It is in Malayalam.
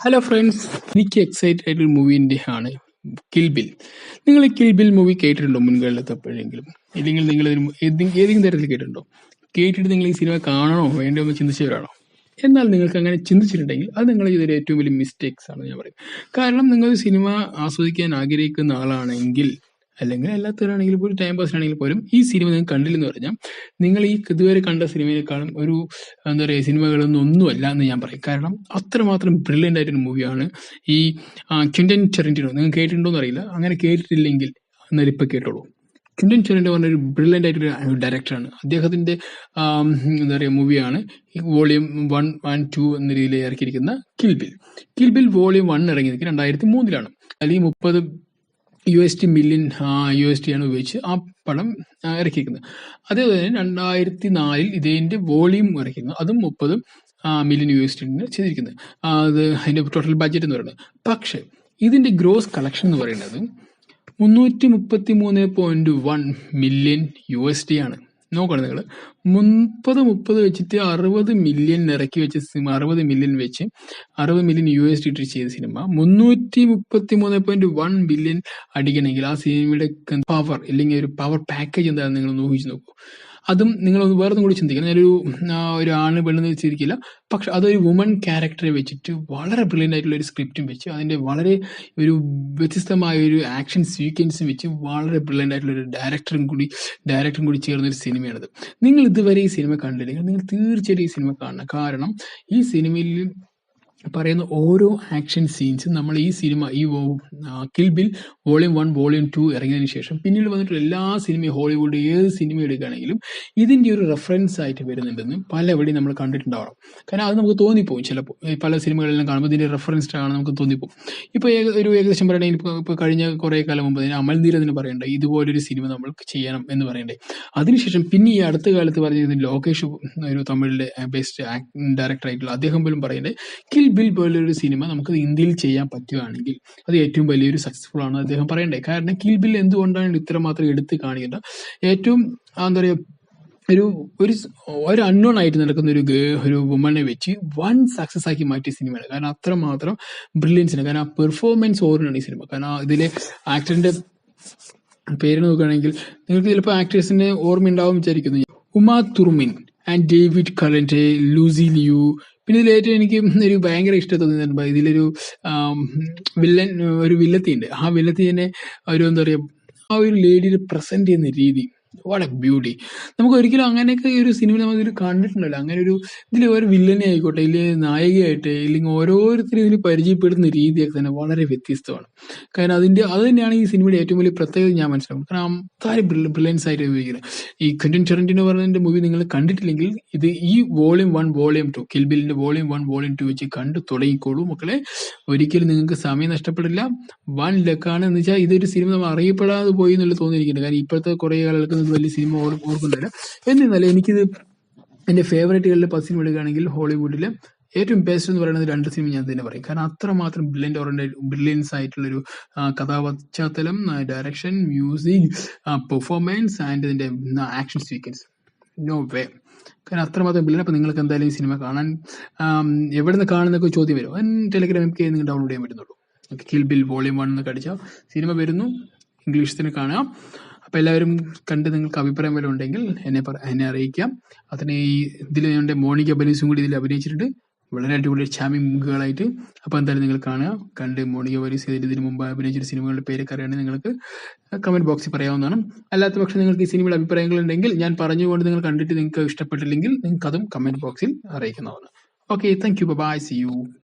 ഹലോ ഫ്രണ്ട്സ്, എനിക്ക് എക്സൈറ്റഡ് ആയിട്ടൊരു മൂവിൻ്റെ ആണ് കിൽ ബിൽ. നിങ്ങൾ കിൽ ബിൽ മൂവി കേട്ടിട്ടുണ്ടോ മുൻകാലത്ത് എപ്പോഴെങ്കിലും? ഇല്ലെങ്കിൽ നിങ്ങൾ ഏതെങ്കിലും തരത്തിൽ കേട്ടിട്ടുണ്ടോ? കേട്ടിട്ട് നിങ്ങൾ ഈ സിനിമ കാണണോ വേണ്ടോ എന്ന് ചിന്തിച്ചവരാണോ? എന്നാൽ നിങ്ങൾക്ക് അങ്ങനെ ചിന്തിച്ചിട്ടുണ്ടെങ്കിൽ അത് നിങ്ങൾ ചെയ്തൊരു ഏറ്റവും വലിയ മിസ്റ്റേക്സ് ആണ് ഞാൻ പറയും. കാരണം നിങ്ങൾ സിനിമ ആസ്വദിക്കാൻ ആഗ്രഹിക്കുന്ന ആളാണെങ്കിൽ, അല്ലെങ്കിൽ അല്ലാത്തവരാണെങ്കിൽ പോലും ടൈം പാസിനാണെങ്കിൽ പോലും ഈ സിനിമ നിങ്ങൾ കണ്ടില്ലെന്ന് പറഞ്ഞാൽ നിങ്ങൾ ഈ ഇതുവരെ കണ്ട സിനിമയെക്കാളും ഒരു എന്താ പറയുക സിനിമകളൊന്നും ഒന്നുമല്ല എന്ന് ഞാൻ പറയും. കാരണം അത്രമാത്രം ബ്രില്യൻ്റ് ആയിട്ടൊരു മൂവിയാണ് ഈ ക്വിൻ്റൻ ടാരന്റിനോ. നിങ്ങൾ കേട്ടിട്ടുണ്ടോ എന്നറിയില്ല. അങ്ങനെ കേട്ടിട്ടില്ലെങ്കിൽ എന്നാലും ഇപ്പം കേട്ടോളൂ. ക്വിൻ്റൻ ടാരന്റിനോ പറഞ്ഞ ഒരു ബ്രില്യൻ്റ് ആയിട്ടൊരു ഡയറക്ടറാണ്. അദ്ദേഹത്തിൻ്റെ എന്താ പറയുക മൂവിയാണ് വോളിയം 1 and 2 എന്ന രീതിയിൽ ഇറക്കിയിരിക്കുന്ന Kill Bill. Kill Bill volume 1 ഇറങ്ങിയത് 2003 അല്ലെങ്കിൽ 30 മില്യൺ USD ആണ് ഉപയോഗിച്ച് ആ പടം ഇറക്കിയിരിക്കുന്നത്. അതേപോലെ തന്നെ 2004 ഇതിൻ്റെ വോളിയം ഇറക്കിയിരുന്നു, അതും 30 മില്യൺ USD ചെയ്തിരിക്കുന്നത്. അത് അതിൻ്റെ ടോട്ടൽ ബഡ്ജറ്റ് എന്ന് പറയുന്നത്. പക്ഷേ ഇതിൻ്റെ ഗ്രോസ് കളക്ഷൻ എന്ന് പറയുന്നത് 333.1 മില്യൺ USD ആണ്. നോക്കണം നിങ്ങൾ, 30 വെച്ചിട്ട് 60 മില്യൺ ഇറക്കി വെച്ച സിനിമ, 60 മില്യൺ വെച്ച് 60 മില്യൺ USD ഇട്ട് ചെയ്ത സിനിമ 333.1 ബില്യൺ അടിക്കണമെങ്കിൽ ആ സിനിമയുടെ പവർ ഇല്ലെങ്കിൽ ഒരു പവർ പാക്കേജ് എന്താണെന്ന് നിങ്ങൾ ഊഹിച്ച് നോക്കൂ. അതും നിങ്ങൾ വേറൊന്നും കൂടി ചിന്തിക്കണം. ഒരു ആണ് പെണ്ണെന്ന് വെച്ചിരിക്കില്ല, പക്ഷെ അതൊരു വുമൺ ക്യാരക്ടറെ വെച്ചിട്ട് വളരെ ബ്രില്യൻ്റ് ആയിട്ടുള്ള ഒരു സ്ക്രിപ്റ്റും വെച്ച് അതിൻ്റെ വളരെ ഒരു വ്യത്യസ്തമായ ഒരു ആക്ഷൻ സീക്വൻസും വെച്ച് വളരെ ബ്രില്യൻ്റ് ആയിട്ടുള്ള ഒരു ഡയറക്ടറും കൂടി ചേർന്ന ഒരു സിനിമയാണിത്. നിങ്ങൾ ഇതുവരെ ഈ സിനിമ കണ്ടില്ലെങ്കിൽ നിങ്ങൾ തീർച്ചയായിട്ടും ഈ സിനിമ കാണണം. കാരണം ഈ സിനിമയിൽ പറയുന്ന ഓരോ ആക്ഷൻ സീൻസും നമ്മൾ ഈ cinema kill Bill volume 1 volume 2 ഇറങ്ങിയതിന് ശേഷം പിന്നീട് വന്നിട്ടുള്ള എല്ലാ സിനിമയും ഹോളിവുഡ് ഏത് സിനിമ എടുക്കുകയാണെങ്കിലും ഇതിൻ്റെ ഒരു റെഫറൻസ് ആയിട്ട് വരുന്നുണ്ടെന്ന് പലവഴി നമ്മൾ കണ്ടിട്ടുണ്ടാവണം. കാരണം അത് നമുക്ക് തോന്നിപ്പോവും. ചിലപ്പോൾ പല സിനിമകളെല്ലാം കാണുമ്പോൾ ഇതിൻ്റെ റെഫറൻസ്ഡ് ആണ് നമുക്ക് തോന്നിപ്പോവും. ഇപ്പോൾ ഏകദേശം പറയണമെങ്കിൽ ഇപ്പോൾ കഴിഞ്ഞ കുറേ കാലം മുമ്പ് അമൽനീർ അതിന് പറയണ്ടേ ഇതുപോലൊരു സിനിമ നമ്മൾ ചെയ്യണം എന്ന് പറയണ്ടേ. അതിനുശേഷം പിന്നെ ഈ അടുത്ത കാലത്ത് പറഞ്ഞത് ലോകേഷ്, ഒരു തമിഴിലെ ബെസ്റ്റ് ഡയറക്ടർ ആയിട്ടുള്ള അദ്ദേഹം പോലും പറയണ്ടേ കിൽ ബിൽ പോലൊരു സിനിമ നമുക്ക് ഇന്ത്യയിൽ ചെയ്യാൻ പറ്റുകയാണെങ്കിൽ അത് ഏറ്റവും വലിയൊരു സക്സസ്ഫുൾ ആണ് അദ്ദേഹം പറയണ്ടേ. കാരണം കിൽ ബിൽ എന്തുകൊണ്ടാണ് ഇത്രമാത്രം എടുത്ത് കാണിക്കുന്നത്? ഏറ്റവും എന്താ പറയുക ഒരു അൺനോൺ ആയിട്ട് നടക്കുന്ന ഒരു വുമനെ വെച്ച് വൺ സക്സസ് ആക്കി മാറ്റിയ സിനിമയാണ്. കാരണം അത്രമാത്രം ബ്രില്യൻസിന്, കാരണം ആ പെർഫോമൻസ് ഓർമ്മയാണ് ഈ സിനിമ. കാരണം ഇതിലെ ആക്ടറിന്റെ പേര് നോക്കുകയാണെങ്കിൽ നിങ്ങൾക്ക് ചിലപ്പോൾ ആക്ടേഴ്സിന്റെ ഓർമ്മ ഉണ്ടാവും വിചാരിക്കുന്നു. ഉമാ തുർമിൻ ആൻഡ് ഡേവിഡ് കലന്റെ, ലൂസി ലിയു. പിന്നെ ഇതിലേറ്റവും എനിക്ക് ഒരു ഭയങ്കര ഇഷ്ടം തോന്നിയിട്ടുണ്ട്, ഇതിലൊരു വില്ലത്തി ഉണ്ട്. ആ വില്ലത്തിനെ എന്താ പറയുക ആ ഒരു ലേഡിയെ പ്രസന്റ് ചെയ്യുന്ന രീതി, വാട്ട് എ ബ്യൂട്ടി. നമുക്ക് ഒരിക്കലും അങ്ങനെയൊക്കെ ഒരു സിനിമ നമ്മൾ ഇതിൽ കണ്ടിട്ടുണ്ടല്ലോ. അങ്ങനെ ഇതിൽ ഒരു വില്ലനെ ആയിക്കോട്ടെ, ഇല്ലെങ്കിൽ നായികയായിട്ട്, ഇല്ലെങ്കിൽ ഓരോരുത്തരും ഇതിൽ പരിചയപ്പെടുന്ന രീതിയൊക്കെ തന്നെ വളരെ വ്യത്യസ്തമാണ്. കാരണം അത് തന്നെയാണ് ഈ സിനിമയുടെ ഏറ്റവും വലിയ പ്രത്യേകത ഞാൻ മനസ്സിലാക്കും. കാരണം അത്രയും ബ്രില്യൻസ് ആയിട്ട് ഉപയോഗിക്കുന്നത്. ഈ ക്വിൻ്റൻ ടാരന്റിനോ പറഞ്ഞതിന്റെ മൂവി നിങ്ങൾ കണ്ടിട്ടില്ലെങ്കിൽ ഇത് ഈ വോളിയം 1 വോളിയം 2 കിൽ ബില്ലിന്റെ വോളിയം 1 വോളിയം 2 വെച്ച് കണ്ടു തുടങ്ങിക്കോളൂ മക്കളെ. ഒരിക്കലും നിങ്ങൾക്ക് സമയം നഷ്ടപ്പെടില്ല. 1 ലക്കാണ് എന്ന് വെച്ചാൽ ഇതൊരു സിനിമ നമ്മൾ അറിയപ്പെടാതെ പോയി എന്നുള്ള തോന്നിയിരിക്കുന്നത്. കാരണം ഇപ്പോഴത്തെ കുറേ ആളുകൾക്ക് വലിയ സിനിമ ഓർക്കുന്നില്ല. എന്നിരുന്നാലും എനിക്കിത് എൻ്റെ ഫേവറേറ്റുകളിൽ 10 സിനിമ എടുക്കുകയാണെങ്കിൽ ഹോളിവുഡിലെ ഏറ്റവും ബെസ്റ്റ് എന്ന് പറയുന്നത് 2 സിനിമ ഞാൻ തന്നെ പറയും. കാരണം അത്രമാത്രം ബ്രില്യൻസ് ആയിട്ടുള്ളൊരു കഥാപശ്ചാത്തലം, ഡയറക്ഷൻ, മ്യൂസിക്, പെർഫോമൻസ് ആൻഡ് ഇതിൻ്റെ ആക്ഷൻ സീക്വൻസ്, നോ വേ. കാരണം അത്രമാത്രം ബ്രില്യൻ. അപ്പോൾ നിങ്ങൾക്ക് എന്തായാലും ഈ സിനിമ കാണാൻ എവിടെ നിന്ന് കാണുന്നൊക്കെ ചോദ്യം വരും. ടെലിഗ്രാം MK നിങ്ങൾ ഡൗൺലോഡ് ചെയ്യാൻ പറ്റുന്നുള്ളൂ. കിൽ ബിൽ വോളിയം 1 എന്ന് കടിച്ചാൽ സിനിമ വരുന്നു, ഇംഗ്ലീഷത്തിന് കാണാം. അപ്പോൾ എല്ലാവരും കണ്ട് നിങ്ങൾക്ക് അഭിപ്രായം വല്ലതും ഉണ്ടെങ്കിൽ എന്നെ അറിയിക്കാം. അതിന് ഇതിൽ എൻ്റെ മോണിക്ക ബെനീസും കൂടി ഇതിൽ അഭിനയിച്ചിട്ടുണ്ട്, വളരെ അടിപൊളി ചാമിങ് ഗേളായിട്ട്. അപ്പോൾ എന്തായാലും നിങ്ങൾ കാണുക. കണ്ട് മോണിക്ക ബെനീസ് ഇതിന് മുമ്പ് അഭിനയിച്ച സിനിമകളുടെ പേരൊക്കെ അറിയണമെങ്കിൽ നിങ്ങൾക്ക് കമൻറ്റ് ബോക്സിൽ പറയാവുന്നതാണ്. അല്ലാത്ത പക്ഷം നിങ്ങൾക്ക് ഈ സിനിമയുടെ അഭിപ്രായങ്ങൾ ഉണ്ടെങ്കിൽ ഞാൻ പറഞ്ഞുകൊണ്ട് നിങ്ങൾ കണ്ടിട്ട് നിങ്ങൾക്ക് ഇഷ്ടപ്പെട്ടില്ലെങ്കിൽ നിങ്ങൾക്ക് അതും കമൻറ്റ് ബോക്സിൽ അറിയിക്കുന്നതാണ്. Okay, thank you, bye, see U.